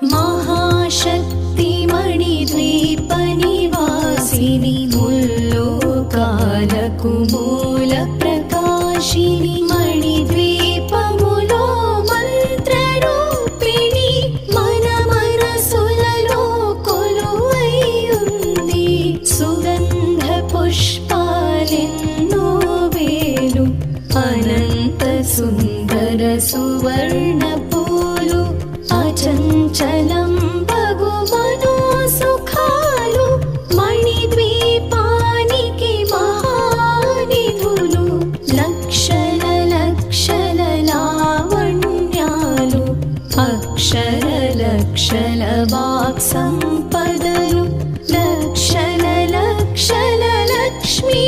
महाशक्तिमणिद्वीपनिवासिनि मुल्लोकाలకు మూల ప్రకాశిని మణిద్వీపములో మంత్రరూపిణి మన మనసులలో కొలువై ఉంది. సుగంధ పుష్పాలెన్నో వేలు అనంత సుందర సువర్ణ పూలు అచంచలం బగు మనో సుఖాలు మణిద్వీపానికి మహానిధులు. లక్షల లక్షల లావణ్యాలు అక్షర లక్షల వాక్ సంపదలు లక్షల లక్షల లక్ష్మీ